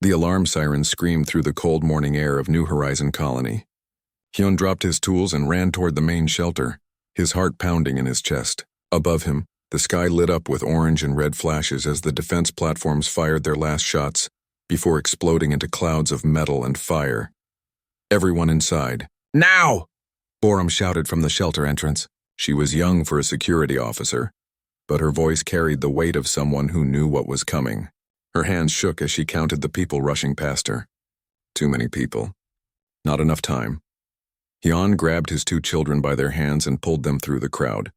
The alarm siren screamed through the cold morning air of New Horizon Colony. Hyun dropped his tools and ran toward the main shelter, his heart pounding in his chest. Above him, the sky lit up with orange and red flashes as the defense platforms fired their last shots, before exploding into clouds of metal and fire. Everyone inside. Now! Borum shouted from the shelter entrance. She was young for a security officer, but her voice carried the weight of someone who knew what was coming. Her hands shook as she counted the people rushing past her. Too many people. Not enough time. Hyun grabbed his 2 children by their hands and pulled them through the crowd.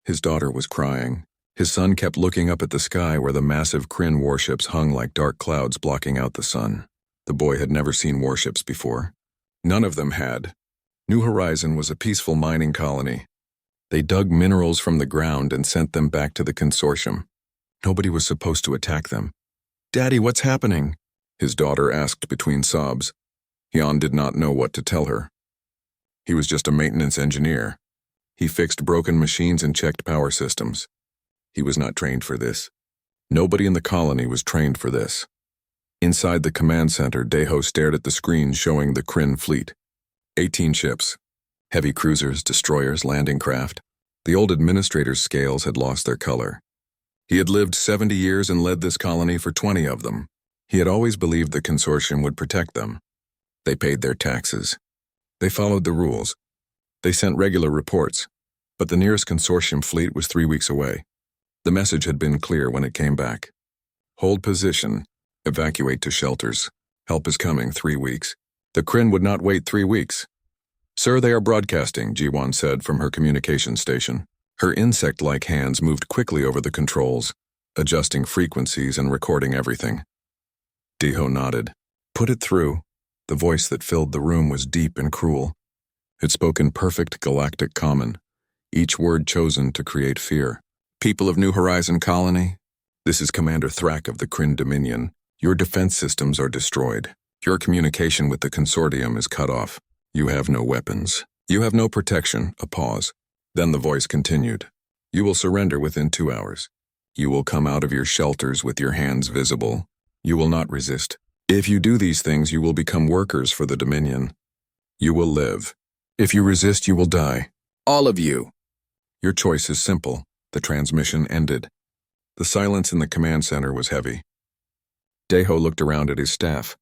His daughter was crying. His son kept looking up at the sky where the massive Kryn warships hung like dark clouds blocking out the sun. The boy had never seen warships before. None of them had. New Horizon was a peaceful mining colony. They dug minerals from the ground and sent them back to the consortium. Nobody was supposed to attack them. "Daddy, what's happening?" his daughter asked between sobs. Hyun did not know what to tell her. He was just a maintenance engineer. He fixed broken machines and checked power systems. He was not trained for this. Nobody in the colony was trained for this. Inside the command center, Daeho stared at the screen showing the Kryn fleet. 18 ships. Heavy cruisers, destroyers, landing craft. The old administrator's scales had lost their color. He had lived 70 years and led this colony for 20 of them. He had always believed the consortium would protect them. They paid their taxes. They followed the rules. They sent regular reports, but the nearest consortium fleet was 3 weeks away. The message had been clear when it came back. Hold position. Evacuate to shelters. Help is coming, 3 weeks. The Kryn would not wait 3 weeks. "Sir, they are broadcasting," Ji-won said from her communication station. Her insect-like hands moved quickly over the controls, adjusting frequencies and recording everything. Daeho nodded. "Put it through." The voice that filled the room was deep and cruel. It spoke in perfect galactic common, each word chosen to create fear. "People of New Horizon Colony, this is Commander Thrak of the Kryn Dominion. Your defense systems are destroyed. Your communication with the consortium is cut off. You have no weapons. You have no protection." A pause. Then the voice continued. "You will surrender within 2 hours. You will come out of your shelters with your hands visible. You will not resist. If you do these things, you will become workers for the Dominion. You will live. If you resist, you will die. All of you." Your choice is simple. The transmission ended. The silence in the command center was heavy. Daeho looked around at his staff.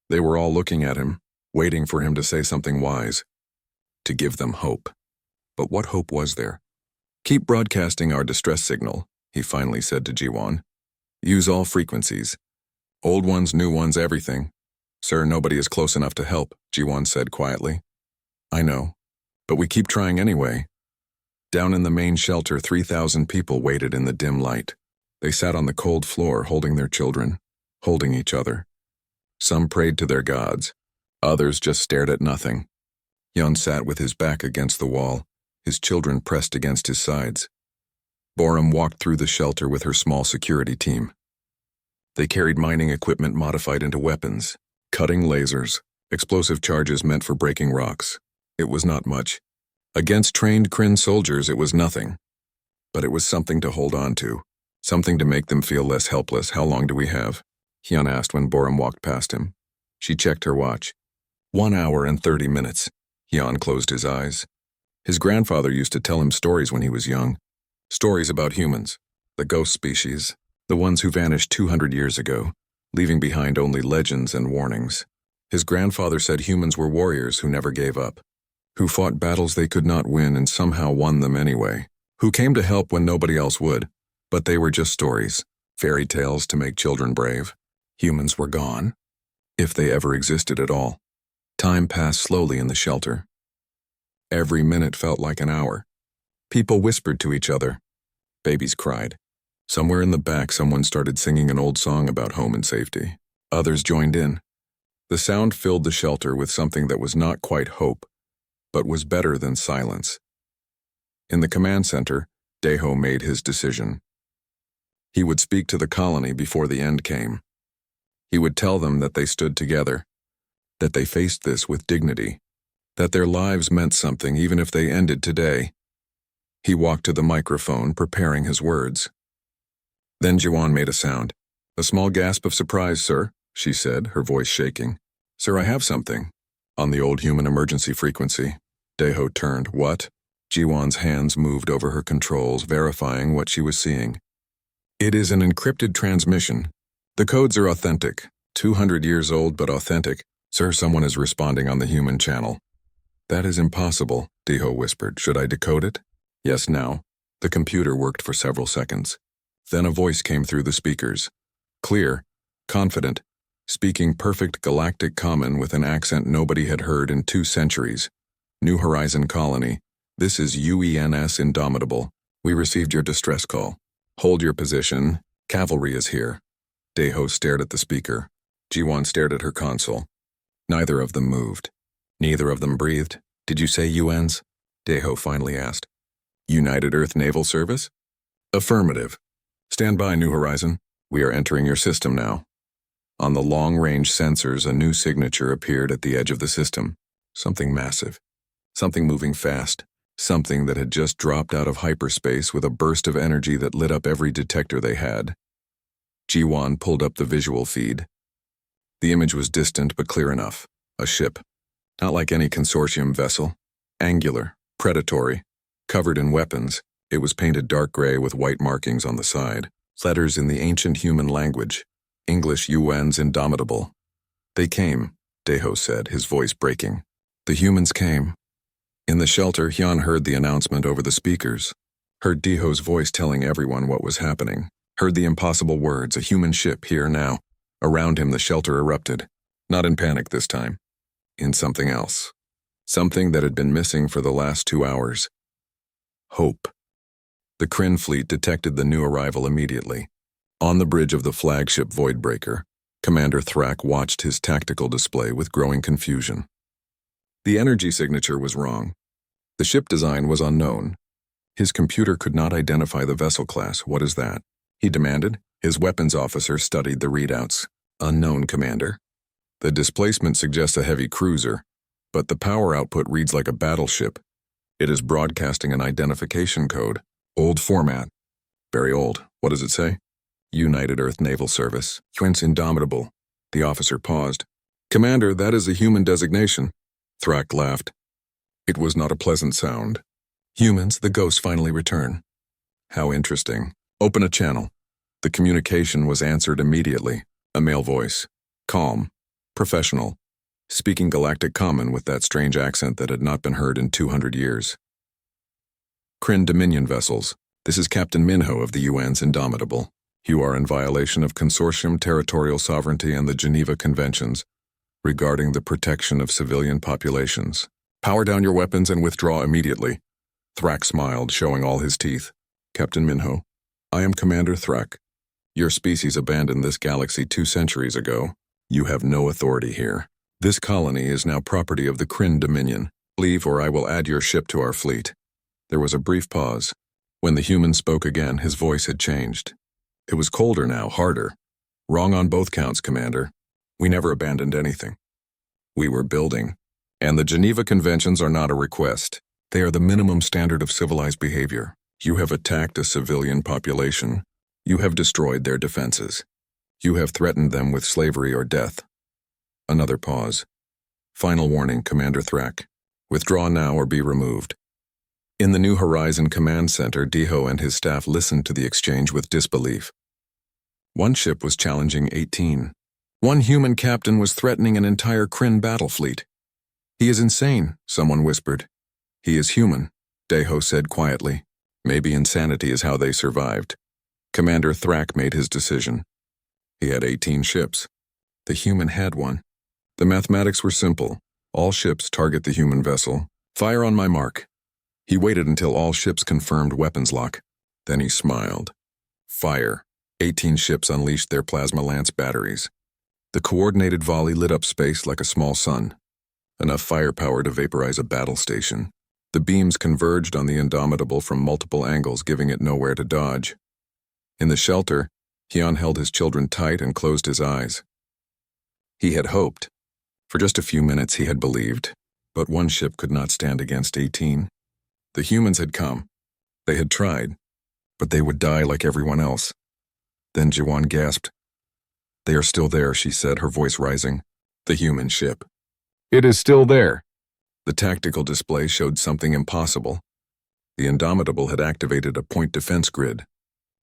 They were all looking at him, waiting for him to say something wise, to give them hope. But what hope was there? "Keep broadcasting our distress signal," he finally said to Ji-won. "Use all frequencies. Old ones, new ones, everything." "Sir, nobody is close enough to help," Ji-won said quietly. "I know, but we keep trying anyway." Down in the main shelter, 3,000 people waited in the dim light. They sat on the cold floor, holding their children, holding each other. Some prayed to their gods. Others just stared at nothing. Hyun sat with his back against the wall, his children pressed against his sides. Borum walked through the shelter with her small security team. They carried mining equipment modified into weapons, cutting lasers, explosive charges meant for breaking rocks. It was not much. Against trained Kryn soldiers, it was nothing. But it was something to hold on to, something to make them feel less helpless. "How long do we have?" Hyun asked when Borum walked past him. She checked her watch. 1 hour and 30 minutes. Hyun closed his eyes. His grandfather used to tell him stories when he was young. Stories about humans, the ghost species, the ones who vanished 200 years ago, leaving behind only legends and warnings. His grandfather said humans were warriors who never gave up, who fought battles they could not win and somehow won them anyway, who came to help when nobody else would, but they were just stories, fairy tales to make children brave. Humans were gone, if they ever existed at all. Time passed slowly in the shelter. Every minute felt like an hour. People whispered to each other. Babies cried. Somewhere in the back, someone started singing an old song about home and safety. Others joined in. The sound filled the shelter with something that was not quite hope, but was better than silence. In the command center, Daeho made his decision. He would speak to the colony before the end came. He would tell them that they stood together, that they faced this with dignity, that their lives meant something even if they ended today. He walked to the microphone, preparing his words. Then Ji-won made a sound. "A small gasp of surprise, sir," she said, her voice shaking. Sir, I have something. On the old human emergency frequency. Deho turned. What? Jiwan's hands moved over her controls, verifying what she was seeing. It is an encrypted transmission. The codes are authentic. 200 years old, but authentic. Sir, someone is responding on the human channel. That is impossible, Deho whispered. Should I decode it? Yes, now. The computer worked for several seconds. Then a voice came through the speakers. Clear, confident, speaking perfect galactic common with an accent nobody had heard in 2 centuries. New Horizon Colony. This is UENS Indomitable. We received your distress call. Hold your position. Cavalry is here. Deho stared at the speaker. Jiwan stared at her console. Neither of them moved. Neither of them breathed. Did you say UNs? Deho finally asked. United Earth Naval Service? Affirmative. Stand by, New Horizon. We are entering your system now. On the long-range sensors, a new signature appeared at the edge of the system. Something massive. Something moving fast. Something that had just dropped out of hyperspace with a burst of energy that lit up every detector they had. Jiwan pulled up the visual feed. The image was distant but clear enough. A ship. Not like any consortium vessel. Angular, predatory, covered in weapons. It was painted dark gray with white markings on the side. Letters in the ancient human language. English UNs Indomitable. They came, Deho said, his voice breaking. The humans came. In the shelter, Hyun heard the announcement over the speakers. Heard Deho's voice telling everyone what was happening. Heard the impossible words, a human ship here now. Around him the shelter erupted. Not in panic this time. In something else. Something that had been missing for the last 2 hours. Hope. The Kryn fleet detected the new arrival immediately. On the bridge of the flagship Voidbreaker, Commander Thrak watched his tactical display with growing confusion. The energy signature was wrong. The ship design was unknown. His computer could not identify the vessel class. What is that? He demanded. His weapons officer studied the readouts. Unknown, Commander. The displacement suggests a heavy cruiser, but the power output reads like a battleship. It is broadcasting an identification code. Old format. Very old. What does it say? United Earth Naval Service. UNs Indomitable. The officer paused. Commander, that is a human designation. Thrak laughed. It was not a pleasant sound. Humans, the ghosts finally return. How interesting. Open a channel. The communication was answered immediately. A male voice. Calm. Professional. Speaking galactic common with that strange accent that had not been heard in 200 years. Kryn Dominion vessels. This is Captain Minho of the UN's Indomitable. You are in violation of consortium territorial sovereignty and the Geneva Conventions regarding the protection of civilian populations. Power down your weapons and withdraw immediately. Thrak smiled, showing all his teeth. Captain Minho, I am Commander Thrak. Your species abandoned this galaxy 2 centuries ago. You have no authority here. This colony is now property of the Kryn Dominion. Leave or I will add your ship to our fleet. There was a brief pause. When the human spoke again, his voice had changed. It was colder now, harder. Wrong on both counts, Commander. We never abandoned anything. We were building. And the Geneva Conventions are not a request. They are the minimum standard of civilized behavior. You have attacked a civilian population. You have destroyed their defenses. You have threatened them with slavery or death. Another pause. Final warning, Commander Thrak. Withdraw now or be removed. In the New Horizon Command Center, Deho and his staff listened to the exchange with disbelief. One ship was challenging 18. One human captain was threatening an entire Kryn battle fleet. He is insane, someone whispered. He is human, Deho said quietly. Maybe insanity is how they survived. Commander Thrak made his decision. He had 18 ships. The human had one. The mathematics were simple. All ships target the human vessel. Fire on my mark. He waited until all ships confirmed weapons lock. Then he smiled. Fire. 18 ships unleashed their plasma lance batteries. The coordinated volley lit up space like a small sun. Enough firepower to vaporize a battle station. The beams converged on the Indomitable from multiple angles, giving it nowhere to dodge. In the shelter, Hyun held his children tight and closed his eyes. He had hoped. For just a few minutes he had believed. But one ship could not stand against 18. The humans had come. They had tried. But they would die like everyone else. Then Jiwan gasped. They are still there, she said, her voice rising. The human ship. It is still there. The tactical display showed something impossible. The Indomitable had activated a point defense grid.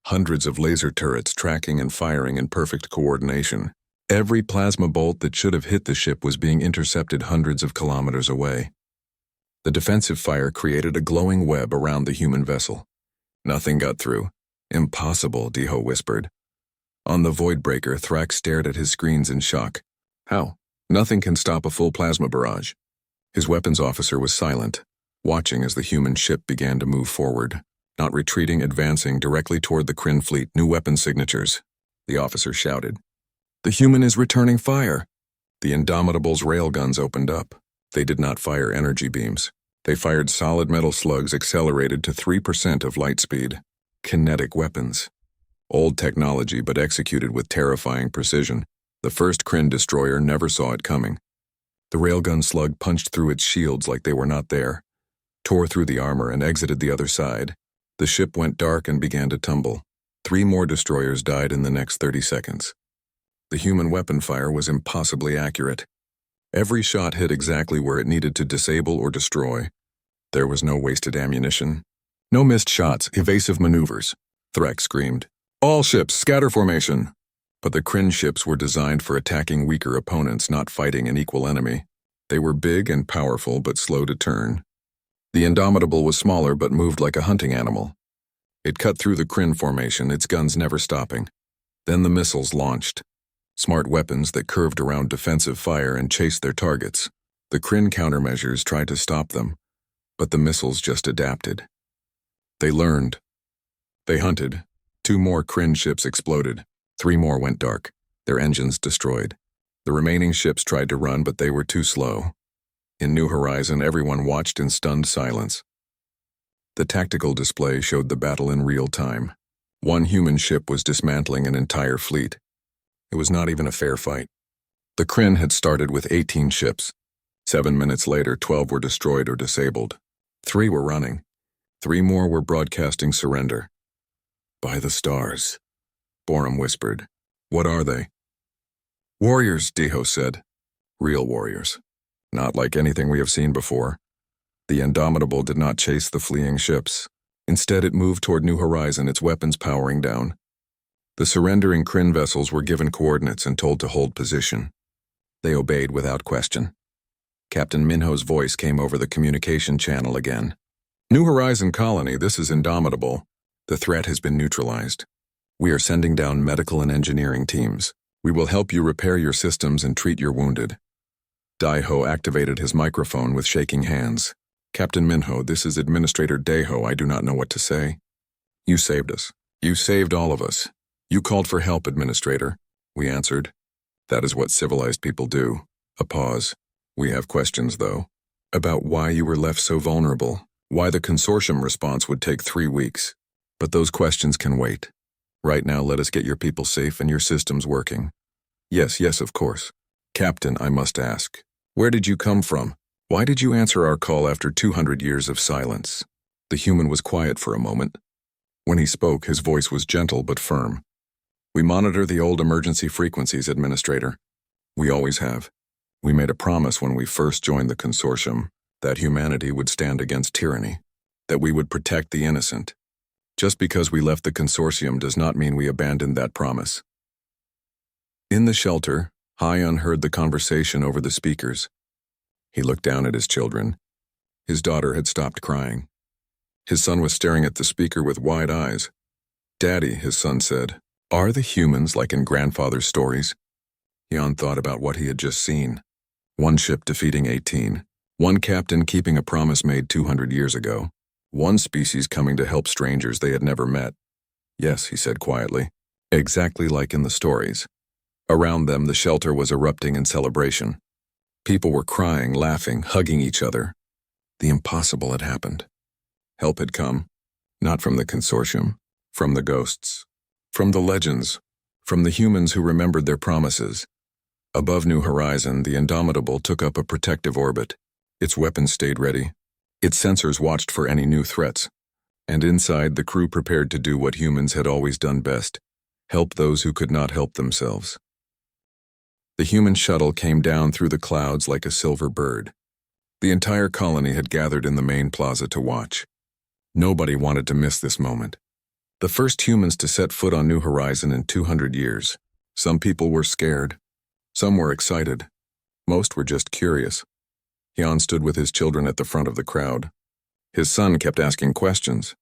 Hundreds of laser turrets tracking and firing in perfect coordination. Every plasma bolt that should have hit the ship was being intercepted hundreds of kilometers away. The defensive fire created a glowing web around the human vessel. Nothing got through. Impossible, Deho whispered. On the Voidbreaker, Thrax stared at his screens in shock. How? Nothing can stop a full plasma barrage. His weapons officer was silent, watching as the human ship began to move forward, not retreating, advancing directly toward the Kryn fleet. New weapon signatures. The officer shouted. The human is returning fire. The Indomitable's railguns opened up. They did not fire energy beams. They fired solid metal slugs accelerated to 3% of light speed. Kinetic weapons. Old technology, but executed with terrifying precision. The first Kryn destroyer never saw it coming. The railgun slug punched through its shields like they were not there, tore through the armor and exited the other side. The ship went dark and began to tumble. 3 more destroyers died in the next 30 seconds. The human weapon fire was impossibly accurate. Every shot hit exactly where it needed to disable or destroy. There was no wasted ammunition. No missed shots, evasive maneuvers. Thrax screamed. All ships, scatter formation! But the Kryn ships were designed for attacking weaker opponents, not fighting an equal enemy. They were big and powerful, but slow to turn. The Indomitable was smaller, but moved like a hunting animal. It cut through the Kryn formation, its guns never stopping. Then the missiles launched. Smart weapons that curved around defensive fire and chased their targets. The Kryn countermeasures tried to stop them, but the missiles just adapted. They learned. They hunted. 2 more Kryn ships exploded. 3 more went dark, their engines destroyed. The remaining ships tried to run, but they were too slow. In New Horizon, everyone watched in stunned silence. The tactical display showed the battle in real time. 1 human ship was dismantling an entire fleet. It was not even a fair fight. The Kryn had started with 18 ships. 7 minutes later, 12 were destroyed or disabled. 3 were running. 3 more were broadcasting surrender. By the stars, Borum whispered. What are they? Warriors, Deho said. Real warriors. Not like anything we have seen before. The Indomitable did not chase the fleeing ships. Instead, it moved toward New Horizon, its weapons powering down. The surrendering Kryn vessels were given coordinates and told to hold position. They obeyed without question. Captain Minho's voice came over the communication channel again. New Horizon Colony, this is Indomitable. The threat has been neutralized. We are sending down medical and engineering teams. We will help you repair your systems and treat your wounded. Daiho activated his microphone with shaking hands. Captain Minho, this is Administrator Daiho. I do not know what to say. You saved us. You saved all of us. You called for help, Administrator. We answered. That is what civilized people do. A pause. We have questions, though. About why you were left so vulnerable. Why the consortium response would take 3 weeks. But those questions can wait. Right now, let us get your people safe and your systems working. Yes, of course. Captain, I must ask. Where did you come from? Why did you answer our call after 200 years of silence? The human was quiet for a moment. When he spoke, his voice was gentle but firm. We monitor the old emergency frequencies, Administrator. We always have. We made a promise when we first joined the consortium that humanity would stand against tyranny, that we would protect the innocent. Just because we left the consortium does not mean we abandoned that promise. In the shelter, Hyon heard the conversation over the speakers. He looked down at his children. His daughter had stopped crying. His son was staring at the speaker with wide eyes. Daddy, his son said, are the humans like in grandfather's stories? Hyon thought about what he had just seen. 1 ship defeating 18. 1 captain keeping a promise made 200 years ago. 1 species coming to help strangers they had never met. Yes, he said quietly. Exactly like in the stories. Around them, the shelter was erupting in celebration. People were crying, laughing, hugging each other. The impossible had happened. Help had come. Not from the consortium. From the ghosts. From the legends. From the humans who remembered their promises. Above New Horizon, the Indomitable took up a protective orbit. Its weapons stayed ready. Its sensors watched for any new threats. And inside, the crew prepared to do what humans had always done best. Help those who could not help themselves. The human shuttle came down through the clouds like a silver bird. The entire colony had gathered in the main plaza to watch. Nobody wanted to miss this moment. The first humans to set foot on New Horizon in 200 years. Some people were scared. Some were excited. Most were just curious. Hyun stood with his children at the front of the crowd. His son kept asking questions.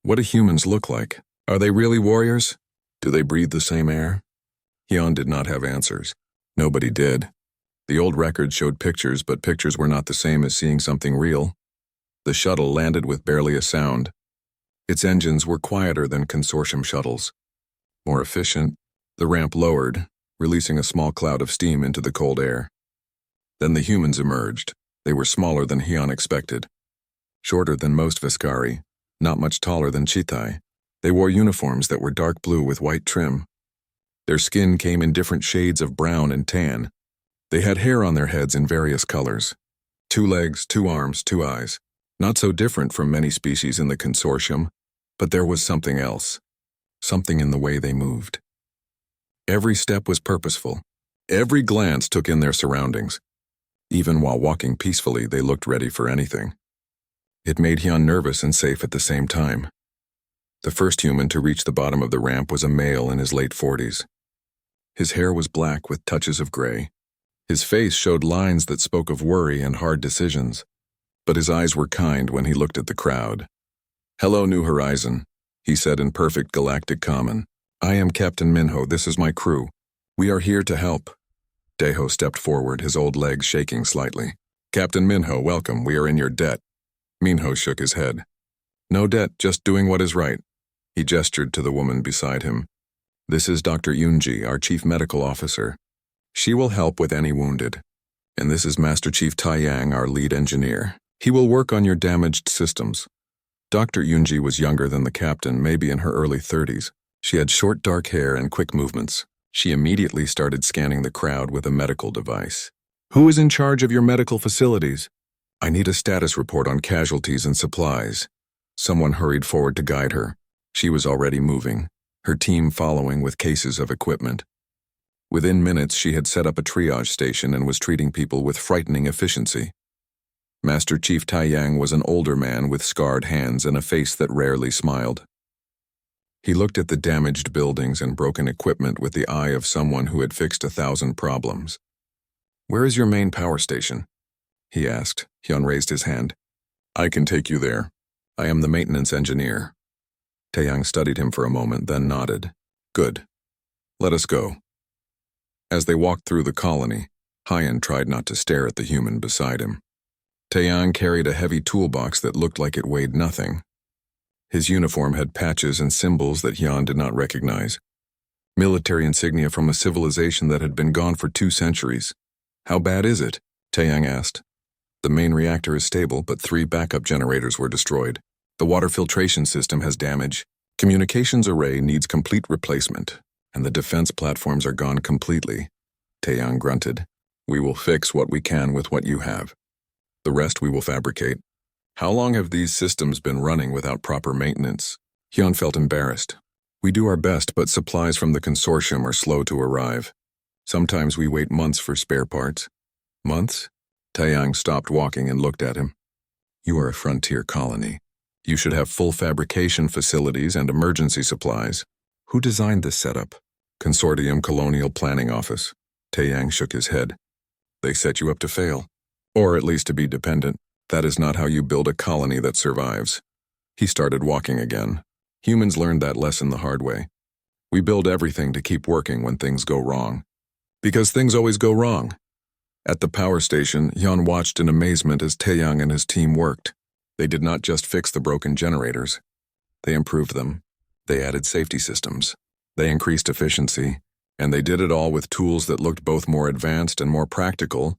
What do humans look like? Are they really warriors? Do they breathe the same air? Hyun did not have answers. Nobody did. The old records showed pictures, but pictures were not the same as seeing something real. The shuttle landed with barely a sound. Its engines were quieter than consortium shuttles. More efficient, the ramp lowered, releasing a small cloud of steam into the cold air. Then the humans emerged. They were smaller than Hyun expected. Shorter than most Viscari, not much taller than Chitai. They wore uniforms that were dark blue with white trim. Their skin came in different shades of brown and tan. They had hair on their heads in various colors. 2 legs, 2 arms, 2 eyes. Not so different from many species in the consortium, but there was something else. Something in the way they moved. Every step was purposeful. Every glance took in their surroundings. Even while walking peacefully, they looked ready for anything. It made Hyun nervous and safe at the same time. The first human to reach the bottom of the ramp was a male in his late 40s. His hair was black with touches of gray. His face showed lines that spoke of worry and hard decisions, but his eyes were kind when he looked at the crowd. "Hello, New Horizon," he said in perfect galactic common. "I am Captain Minho. This is my crew. We are here to help." Daeho stepped forward, his old legs shaking slightly. "Captain Minho, welcome. We are in your debt." Minho shook his head. "No debt, just doing what is right." He gestured to the woman beside him. "This is Dr. Yoonji, our chief medical officer. She will help with any wounded. And this is Master Chief Taeyang, our lead engineer. He will work on your damaged systems." Dr. Yoonji was younger than the captain, maybe in her early 30s. She had short dark hair and quick movements. She immediately started scanning the crowd with a medical device. "Who is in charge of your medical facilities?" "I need a status report on casualties and supplies." Someone hurried forward to guide her. She was already moving, her team following with cases of equipment. Within minutes, she had set up a triage station and was treating people with frightening efficiency. Master Chief Taeyang was an older man with scarred hands and a face that rarely smiled. He looked at the damaged buildings and broken equipment with the eye of someone who had fixed 1,000 problems. "Where is your main power station?" he asked. Hyun raised his hand. "I can take you there. I am the maintenance engineer." Taeyang studied him for a moment, then nodded. "Good. Let us go." As they walked through the colony, Hyun tried not to stare at the human beside him. Taeyang carried a heavy toolbox that looked like it weighed nothing. His uniform had patches and symbols that Hyun did not recognize. Military insignia from a civilization that had been gone for 2 centuries. "How bad is it?" Taeyang asked. "The main reactor is stable, but 3 backup generators were destroyed. The water filtration system has damage. Communications array needs complete replacement, and the defense platforms are gone completely." Taeyang grunted. "We will fix what we can with what you have. The rest we will fabricate." "How long have these systems been running without proper maintenance?" Hyun felt embarrassed. "We do our best, but supplies from the consortium are slow to arrive. Sometimes we wait months for spare parts." "Months?" Taeyang stopped walking and looked at him. "You are a frontier colony. You should have full fabrication facilities and emergency supplies. Who designed this setup?" "Consortium Colonial Planning Office." Taeyang shook his head. "They set you up to fail. Or at least to be dependent. That is not how you build a colony that survives." He started walking again. Humans learned that lesson the hard way. We build everything to keep working when things go wrong. Because things always go wrong. At the power station, Hyun watched in amazement as Taeyang and his team worked. They did not just fix the broken generators. They improved them. They added safety systems. They increased efficiency. And they did it all with tools that looked both more advanced and more practical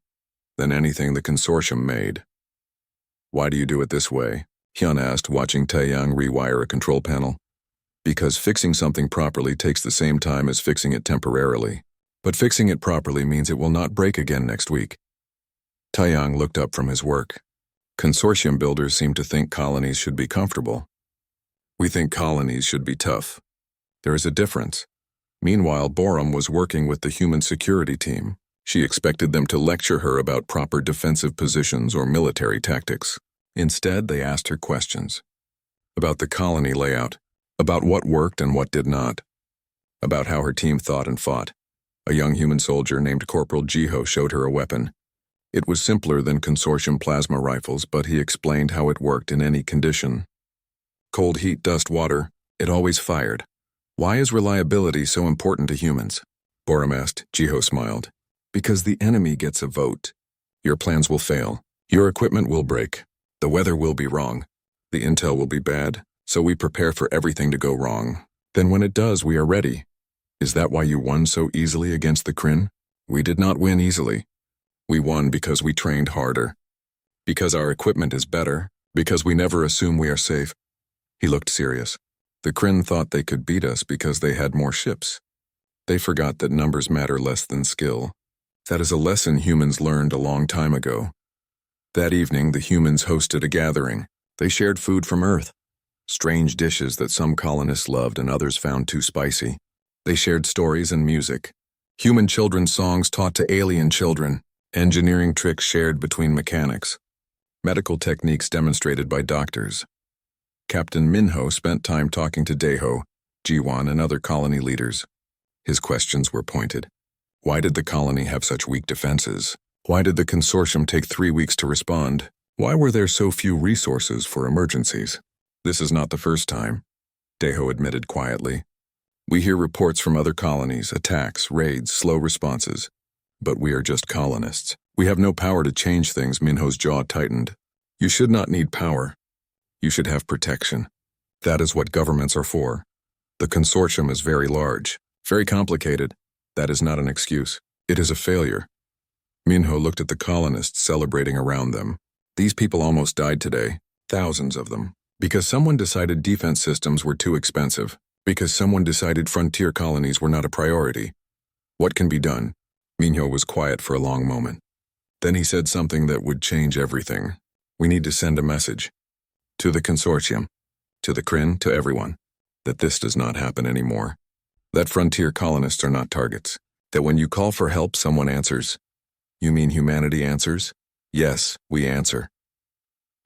than anything the consortium made. "Why do you do it this way?" Hyun asked, watching Taeyang rewire a control panel. "Because fixing something properly takes the same time as fixing it temporarily. But fixing it properly means it will not break again next week." Taeyang looked up from his work. "Consortium builders seem to think colonies should be comfortable. We think colonies should be tough. There is a difference." Meanwhile, Borum was working with the human security team. She expected them to lecture her about proper defensive positions or military tactics. Instead, they asked her questions. About the colony layout, about what worked and what did not, about how her team thought and fought. A young human soldier named Corporal Jiho showed her a weapon. It was simpler than consortium plasma rifles, but he explained how it worked in any condition. Cold heat, dust, water, it always fired. Why is reliability so important to humans? Borum asked. Jiho smiled. Because the enemy gets a vote. Your plans will fail. Your equipment will break. The weather will be wrong. The intel will be bad, so we prepare for everything to go wrong. Then when it does, we are ready. Is that why you won so easily against the Kryn? We did not win easily. We won because we trained harder. Because our equipment is better. Because we never assume we are safe. He looked serious. The Kryn thought they could beat us because they had more ships. They forgot that numbers matter less than skill. That is a lesson humans learned a long time ago. That evening, the humans hosted a gathering. They shared food from Earth. Strange dishes that some colonists loved and others found too spicy. They shared stories and music. Human children's songs taught to alien children. Engineering tricks shared between mechanics. Medical techniques demonstrated by doctors. Captain Minho spent time talking to Daeho, Jiwan, and other colony leaders. His questions were pointed. Why did the colony have such weak defenses? Why did the consortium take 3 weeks to respond? Why were there so few resources for emergencies? This is not the first time, Daeho admitted quietly. We hear reports from other colonies, attacks, raids, slow responses. But we are just colonists. We have no power to change things. Minho's jaw tightened. You should not need power. You should have protection. That is what governments are for. The consortium is very large, very complicated. That is not an excuse. It is a failure. Minho looked at the colonists celebrating around them. These people almost died today, thousands of them, because someone decided defense systems were too expensive, because someone decided frontier colonies were not a priority. What can be done? Minho was quiet for a long moment. Then he said something that would change everything. We need to send a message. To the consortium, to the Kryn, to everyone, that this does not happen anymore. That frontier colonists are not targets. That when you call for help, someone answers. You mean humanity answers? Yes, we answer.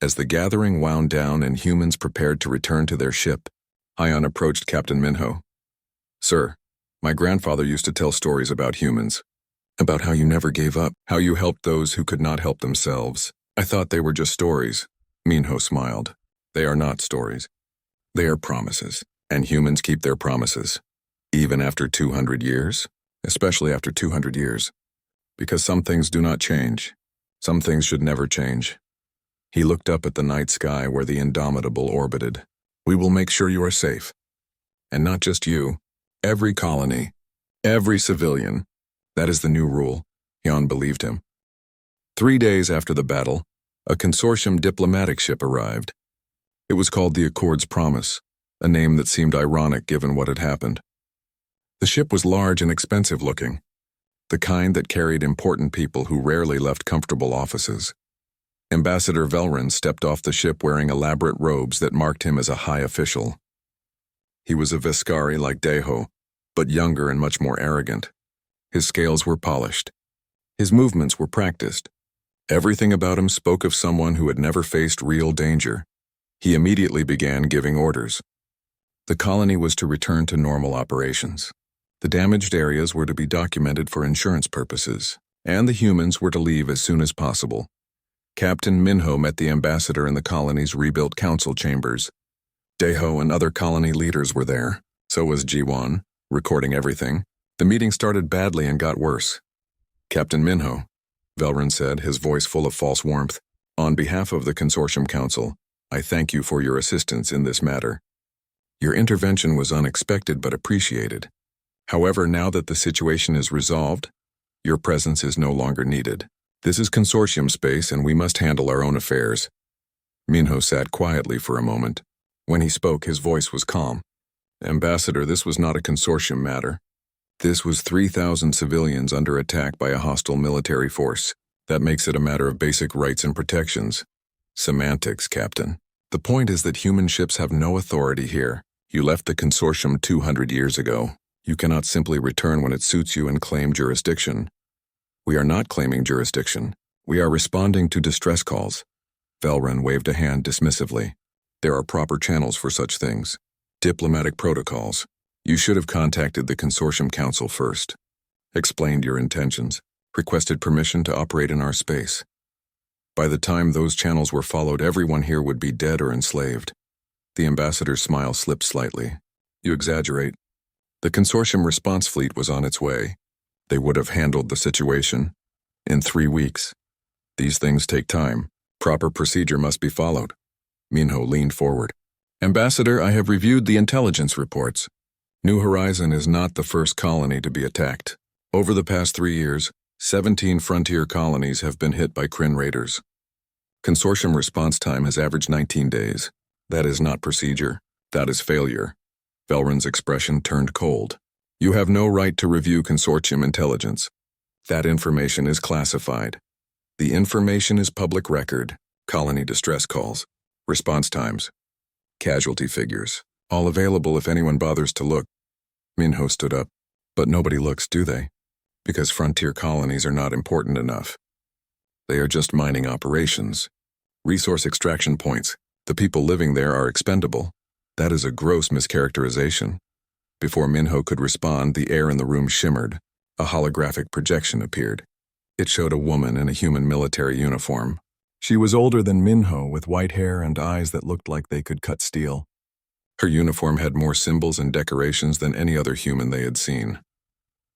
As the gathering wound down and humans prepared to return to their ship, Hyun approached Captain Minho. Sir, my grandfather used to tell stories about humans. About how you never gave up, how you helped those who could not help themselves. I thought they were just stories. Minho smiled. They are not stories. They are promises, and humans keep their promises. Even after 200 years, especially after 200 years. Because some things do not change. Some things should never change. He looked up at the night sky where the Indomitable orbited. We will make sure you are safe. And not just you. Every colony. Every civilian. That is the new rule. Hyun believed him. 3 days after the battle, a consortium diplomatic ship arrived. It was called the Accord's Promise, a name that seemed ironic given what had happened. The ship was large and expensive looking, the kind that carried important people who rarely left comfortable offices. Ambassador Velrin stepped off the ship wearing elaborate robes that marked him as a high official. He was a Veskari like Daeho, but younger and much more arrogant. His scales were polished. His movements were practiced. Everything about him spoke of someone who had never faced real danger. He immediately began giving orders. The colony was to return to normal operations. The damaged areas were to be documented for insurance purposes, and the humans were to leave as soon as possible. Captain Minho met the ambassador in the colony's rebuilt council chambers. Daeho and other colony leaders were there. So was Jiwan, recording everything. The meeting started badly and got worse. Captain Minho, Velrin said, his voice full of false warmth, on behalf of the Consortium Council, I thank you for your assistance in this matter. Your intervention was unexpected but appreciated. However, now that the situation is resolved, your presence is no longer needed. This is consortium space and we must handle our own affairs. Minho sat quietly for a moment. When he spoke, his voice was calm. Ambassador, this was not a consortium matter. This was 3,000 civilians under attack by a hostile military force. That makes it a matter of basic rights and protections. Semantics, Captain. The point is that human ships have no authority here. You left the consortium 200 years ago. You cannot simply return when it suits you and claim jurisdiction. We are not claiming jurisdiction. We are responding to distress calls. Velrun waved a hand dismissively. There are proper channels for such things. Diplomatic protocols. You should have contacted the Consortium Council first. Explained your intentions. Requested permission to operate in our space. By the time those channels were followed, everyone here would be dead or enslaved. The ambassador's smile slipped slightly. You exaggerate. The Consortium response fleet was on its way. They would have handled the situation in 3 weeks. These things take time. Proper procedure must be followed. Minho leaned forward. Ambassador, I have reviewed the intelligence reports. New Horizon is not the first colony to be attacked. Over the past 3 years, 17 frontier colonies have been hit by Kryn raiders. Consortium response time has averaged 19 days. That is not procedure. That is failure. Velrun's expression turned cold. You have no right to review Consortium intelligence. That information is classified. The information is public record. Colony distress calls. Response times. Casualty figures. All available if anyone bothers to look. Minho stood up. But nobody looks, do they? Because frontier colonies are not important enough. They are just mining operations. Resource extraction points. The people living there are expendable. That is a gross mischaracterization. Before Minho could respond, the air in the room shimmered. A holographic projection appeared. It showed a woman in a human military uniform. She was older than Minho, with white hair and eyes that looked like they could cut steel. Her uniform had more symbols and decorations than any other human they had seen.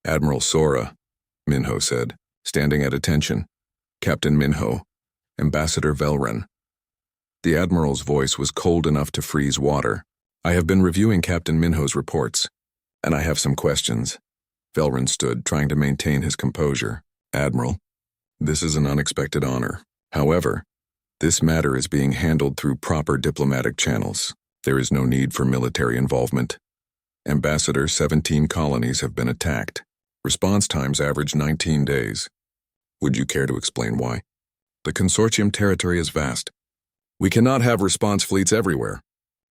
Admiral Sora, Minho said, standing at attention. Captain Minho, Ambassador Velrun. The Admiral's voice was cold enough to freeze water. I have been reviewing Captain Minho's reports, and I have some questions. Velrun stood, trying to maintain his composure. Admiral, this is an unexpected honor. However, this matter is being handled through proper diplomatic channels. There is no need for military involvement. Ambassador, 17 colonies have been attacked. Response times average 19 days. Would you care to explain why? The Consortium territory is vast. We cannot have response fleets everywhere.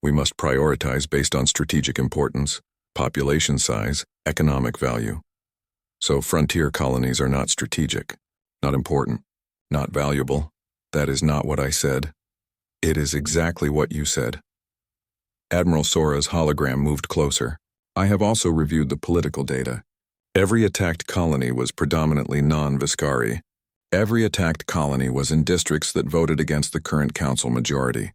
We must prioritize based on strategic importance, population size, economic value. So frontier colonies are not strategic, not important, not valuable. That is not what I said. It is exactly what you said. Admiral Sora's hologram moved closer. I have also reviewed the political data. Every attacked colony was predominantly non-Viscari. Every attacked colony was in districts that voted against the current council majority.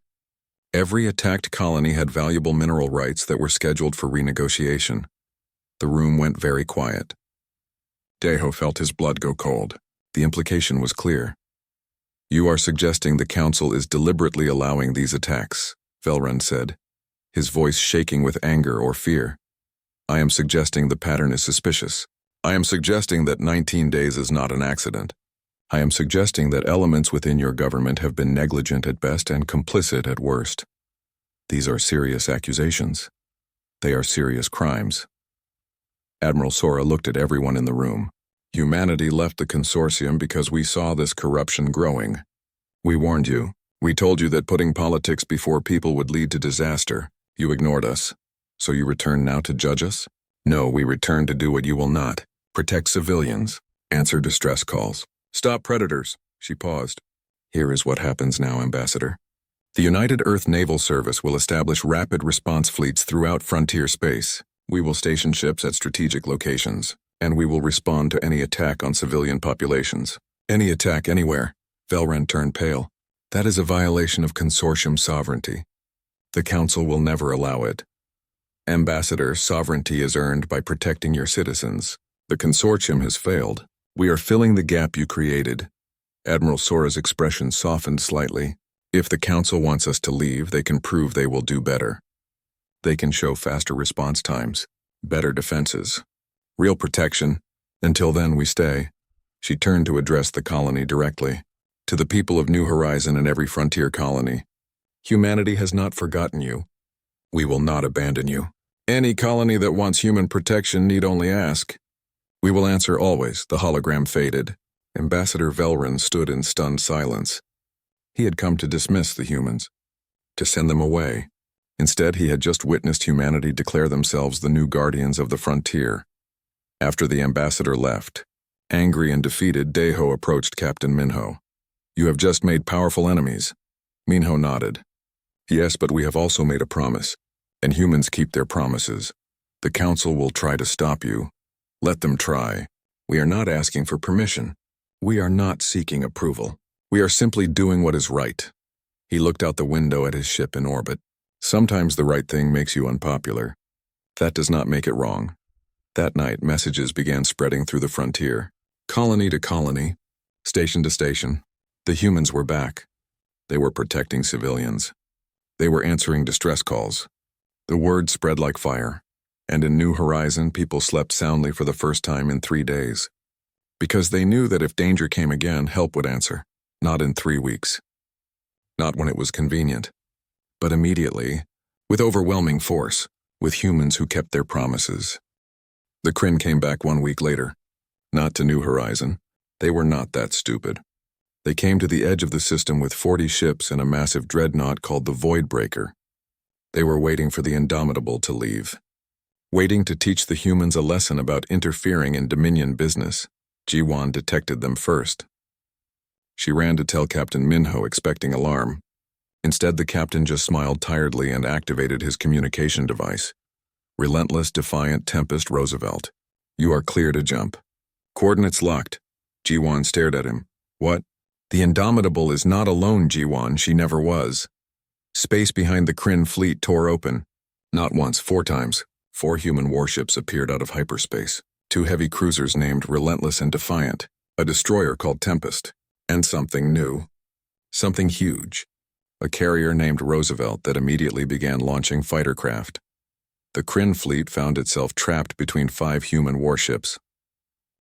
Every attacked colony had valuable mineral rights that were scheduled for renegotiation. The room went very quiet. Deho felt his blood go cold. The implication was clear. You are suggesting the council is deliberately allowing these attacks, Velrun said, his voice shaking with anger or fear. I am suggesting the pattern is suspicious. I am suggesting that 19 days is not an accident. I am suggesting that elements within your government have been negligent at best and complicit at worst. These are serious accusations. They are serious crimes. Admiral Sora looked at everyone in the room. Humanity left the Consortium because we saw this corruption growing. We warned you. We told you that putting politics before people would lead to disaster. You ignored us. So you return now to judge us? No, we return to do what you will not. Protect civilians. Answer distress calls. Stop predators. She paused. Here is what happens now, Ambassador. The United Earth Naval Service will establish rapid response fleets throughout frontier space. We will station ships at strategic locations, and we will respond to any attack on civilian populations. Any attack anywhere. Velrun turned pale. That is a violation of Consortium sovereignty. The Council will never allow it. Ambassador, sovereignty is earned by protecting your citizens. The Consortium has failed. We are filling the gap you created. Admiral Sora's expression softened slightly. If the Council wants us to leave, they can prove they will do better. They can show faster response times, better defenses, real protection. Until then, we stay. She turned to address the colony directly. To the people of New Horizon and every frontier colony. Humanity has not forgotten you. We will not abandon you. Any colony that wants human protection need only ask. We will answer always. The hologram faded. Ambassador Velrun stood in stunned silence. He had come to dismiss the humans, to send them away. Instead, he had just witnessed humanity declare themselves the new guardians of the frontier. After the ambassador left, Angry and defeated, Daeho approached Captain Minho. "You have just made powerful enemies." Minho nodded. "Yes, but we have also made a promise, and humans keep their promises. The Council will try to stop you. Let them try. We are not asking for permission. We are not seeking approval. We are simply doing what is right." He looked out the window at his ship in orbit. "Sometimes the right thing makes you unpopular. That does not make it wrong." That night, messages began spreading through the frontier. Colony to colony, station to station, the humans were back. They were protecting civilians. They were answering distress calls. The word spread like fire, and in New Horizon, people slept soundly for the first time in 3 days. Because they knew that if danger came again, help would answer, not in 3 weeks. Not when it was convenient, but immediately, with overwhelming force, with humans who kept their promises. The Kryn came back 1 week later. Not to New Horizon. They were not that stupid. They came to the edge of the system with 40 ships and a massive dreadnought called the Voidbreaker. They were waiting for the Indomitable to leave. Waiting to teach the humans a lesson about interfering in Dominion business. Jiwan detected them first. She ran to tell Captain Minho, expecting alarm. Instead, the captain just smiled tiredly and activated his communication device. "Relentless, defiant Tempest Roosevelt. You are clear to jump." "Coordinates locked." Jiwan stared at him. "What?" "The Indomitable is not alone, Jiwan. She never was." Space behind the Kryn fleet tore open. Not once, 4 times. 4 human warships appeared out of hyperspace. 2 heavy cruisers named Relentless and Defiant, a destroyer called Tempest, and something new. Something huge. A carrier named Roosevelt that immediately began launching fighter craft. The Kryn fleet found itself trapped between 5 human warships.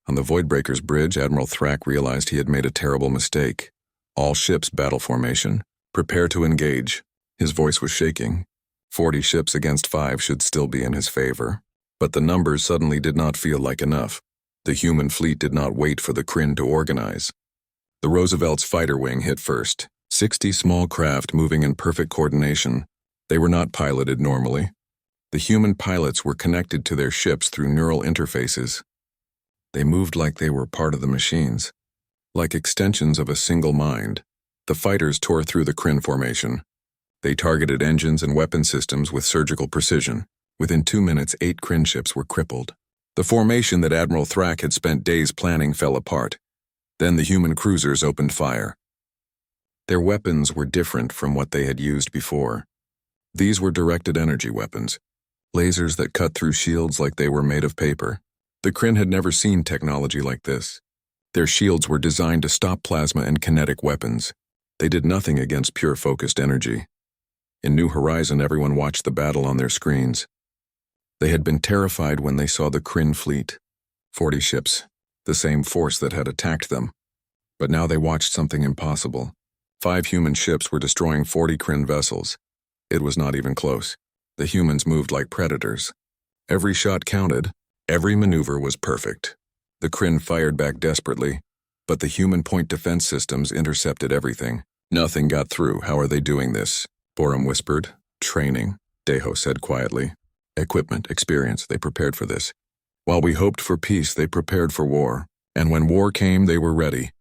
On the Voidbreaker's bridge, Admiral Thrak realized he had made a terrible mistake. "All ships, battle formation. Prepare to engage." His voice was shaking. 40 ships against 5 should still be in his favor. But the numbers suddenly did not feel like enough. The human fleet did not wait for the Kryn to organize. The Roosevelt's fighter wing hit first. 60 small craft moving in perfect coordination. They were not piloted normally. The human pilots were connected to their ships through neural interfaces. They moved like they were part of the machines, like extensions of a single mind. The fighters tore through the Kryn formation. They targeted engines and weapon systems with surgical precision. Within 2 minutes, 8 Kryn ships were crippled. The formation that Admiral Thrak had spent days planning fell apart. Then the human cruisers opened fire. Their weapons were different from what they had used before. These were directed energy weapons, lasers that cut through shields like they were made of paper. The Kryn had never seen technology like this. Their shields were designed to stop plasma and kinetic weapons. They did nothing against pure focused energy. In New Horizon, everyone watched the battle on their screens. They had been terrified when they saw the Kryn fleet. 40 ships, the same force that had attacked them. But now they watched something impossible. 5 human ships were destroying 40 Kryn vessels. It was not even close. The humans moved like predators. Every shot counted. Every maneuver was perfect. The Kryn fired back desperately, but the human point defense systems intercepted everything. "Nothing got through. How are they doing this?" Borum whispered. "Training," Daeho said quietly. "Equipment, experience, they prepared for this. While we hoped for peace, they prepared for war. And when war came, they were ready."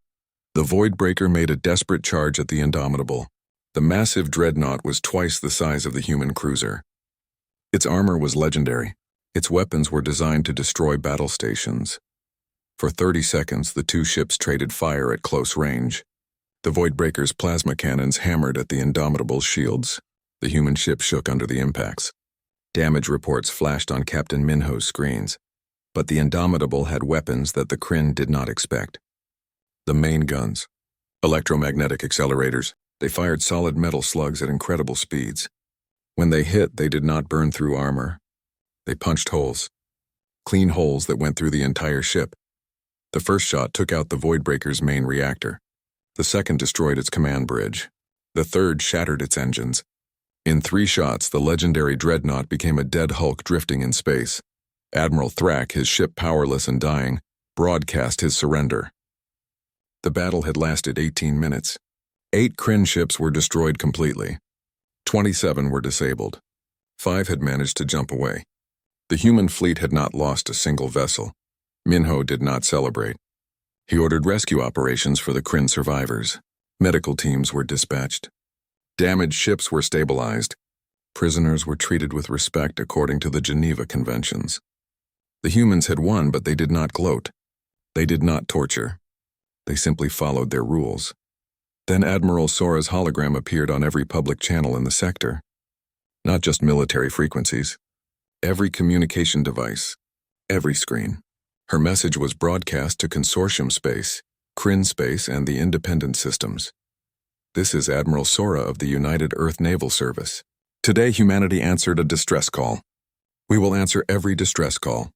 The Voidbreaker made a desperate charge at the Indomitable. The massive dreadnought was twice the size of the human cruiser. Its armor was legendary. Its weapons were designed to destroy battle stations. For 30 seconds, the 2 ships traded fire at close range. The Voidbreaker's plasma cannons hammered at the Indomitable's shields. The human ship shook under the impacts. Damage reports flashed on Captain Minho's screens. But the Indomitable had weapons that the Kryn did not expect. The main guns. Electromagnetic accelerators. They fired solid metal slugs at incredible speeds. When they hit, they did not burn through armor. They punched holes. Clean holes that went through the entire ship. The first shot took out the Voidbreaker's main reactor. The second destroyed its command bridge. The third shattered its engines. In 3 shots, the legendary dreadnought became a dead hulk drifting in space. Admiral Thrak, his ship powerless and dying, broadcast his surrender. The battle had lasted 18 minutes. 8 Kryn ships were destroyed completely. 27 were disabled. 5 had managed to jump away. The human fleet had not lost a single vessel. Minho did not celebrate. He ordered rescue operations for the Kryn survivors. Medical teams were dispatched. Damaged ships were stabilized. Prisoners were treated with respect according to the Geneva Conventions. The humans had won, but they did not gloat. They did not torture. They simply followed their rules. Then Admiral Sora's hologram appeared on every public channel in the sector. Not just military frequencies. Every communication device. Every screen. Her message was broadcast to Consortium Space, Kryn Space, and the independent systems. This is Admiral Sora of the United Earth Naval Service. Today, humanity answered a distress call. We will answer every distress call.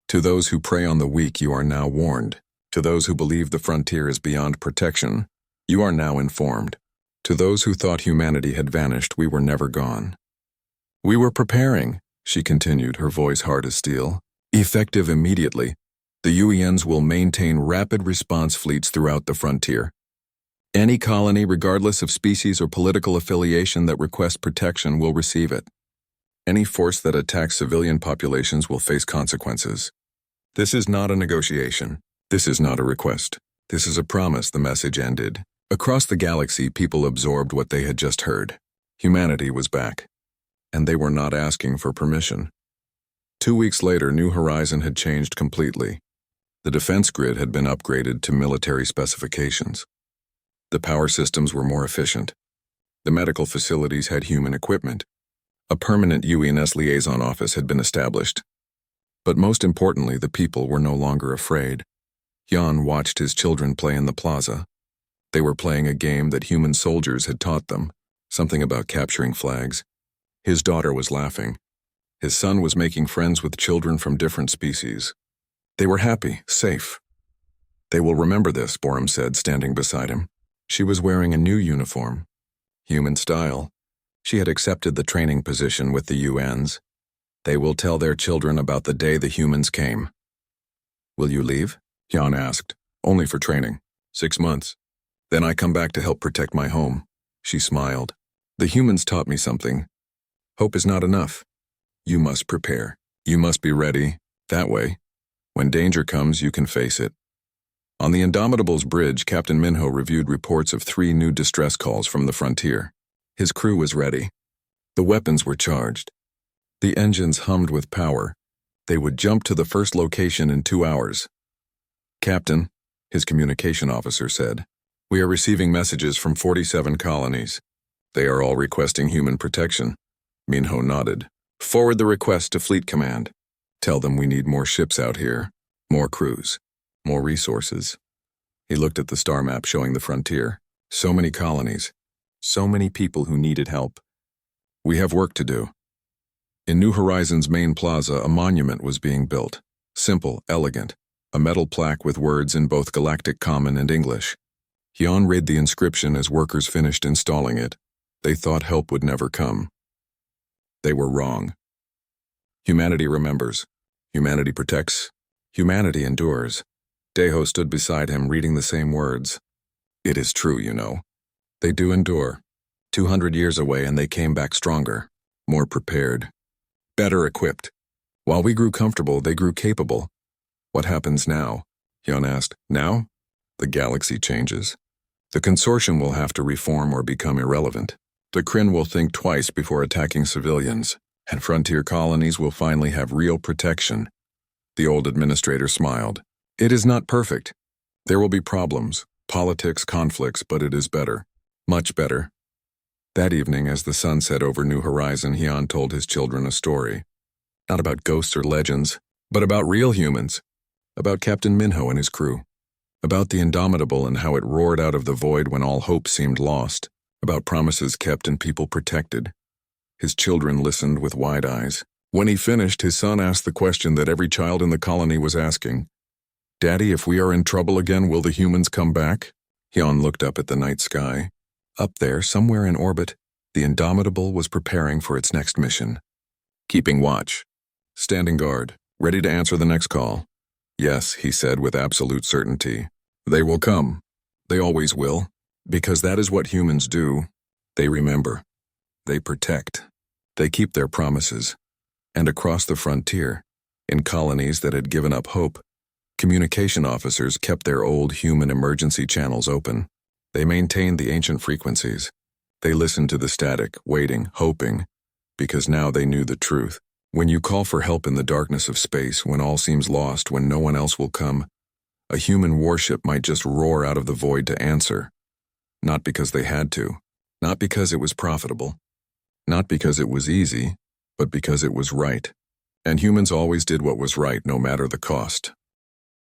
To those who prey on the weak, you are now warned. To those who believe the frontier is beyond protection, you are now informed. To those who thought humanity had vanished, we were never gone. We were preparing, she continued, her voice hard as steel. Effective immediately, the UENs will maintain rapid response fleets throughout the frontier. Any colony, regardless of species or political affiliation, that requests protection will receive it. Any force that attacks civilian populations will face consequences. This is not a negotiation. This is not a request. This is a promise, the message ended. Across the galaxy, people absorbed what they had just heard. Humanity was back. And they were not asking for permission. 2 weeks later, New Horizon had changed completely. The defense grid had been upgraded to military specifications. The power systems were more efficient. The medical facilities had human equipment. A permanent UENS liaison office had been established. But most importantly, the people were no longer afraid. Jan watched his children play in the plaza. They were playing a game that human soldiers had taught them, something about capturing flags. His daughter was laughing. His son was making friends with children from different species. They were happy, safe. They will remember this, Borum said, standing beside him. She was wearing a new uniform. Human style. She had accepted the training position with the UNs. They will tell their children about the day the humans came. Will you leave? Jan asked. Only for training. 6 months. Then I come back to help protect my home. She smiled. The humans taught me something. Hope is not enough. You must prepare. You must be ready. That way, when danger comes, you can face it. On the Indomitable's bridge, Captain Minho reviewed reports of 3 new distress calls from the frontier. His crew was ready. The weapons were charged. The engines hummed with power. They would jump to the first location in 2 hours. Captain, his communication officer said, we are receiving messages from 47 colonies. They are all requesting human protection. Minho nodded. Forward the request to Fleet Command. Tell them we need more ships out here, more crews, more resources. He looked at the star map showing the frontier. So many colonies, so many people who needed help. We have work to do. In New Horizon's main plaza, a monument was being built. Simple, elegant, a metal plaque with words in both Galactic Common and English. Jan read the inscription as workers finished installing it. They thought help would never come. They were wrong. Humanity remembers. Humanity protects. Humanity endures. Deho stood beside him, reading the same words. It is true, you know. They do endure. 200 years away, and they came back stronger, more prepared, better equipped. While we grew comfortable, they grew capable. What happens now? Jan asked. Now? The galaxy changes. The consortium will have to reform or become irrelevant. The Kryn will think twice before attacking civilians, and frontier colonies will finally have real protection. The old administrator smiled. It is not perfect. There will be problems, politics, conflicts, but it is better. Much better. That evening, as the sun set over New Horizon, Jan told his children a story. Not about ghosts or legends, but about real humans. About Captain Minho and his crew. About the Indomitable and how it roared out of the void when all hope seemed lost. About promises kept and people protected. His children listened with wide eyes. When he finished, his son asked the question that every child in the colony was asking. Daddy, if we are in trouble again, will the humans come back? Jan looked up at the night sky. Up there, somewhere in orbit, the Indomitable was preparing for its next mission. Keeping watch. Standing guard, ready to answer the next call. Yes, he said with absolute certainty. They will come. They always will. Because that is what humans do. They remember. They protect. They keep their promises. And across the frontier, in colonies that had given up hope, Communication officers kept their old human emergency channels open. They maintained the ancient frequencies. They listened to the static, waiting, hoping, because now they knew the truth. When you call for help in the darkness of space, when all seems lost, when no one else will come, a human warship might just roar out of the void to answer. Not because they had to, not because it was profitable, not because it was easy, but because it was right. And humans always did what was right, no matter the cost.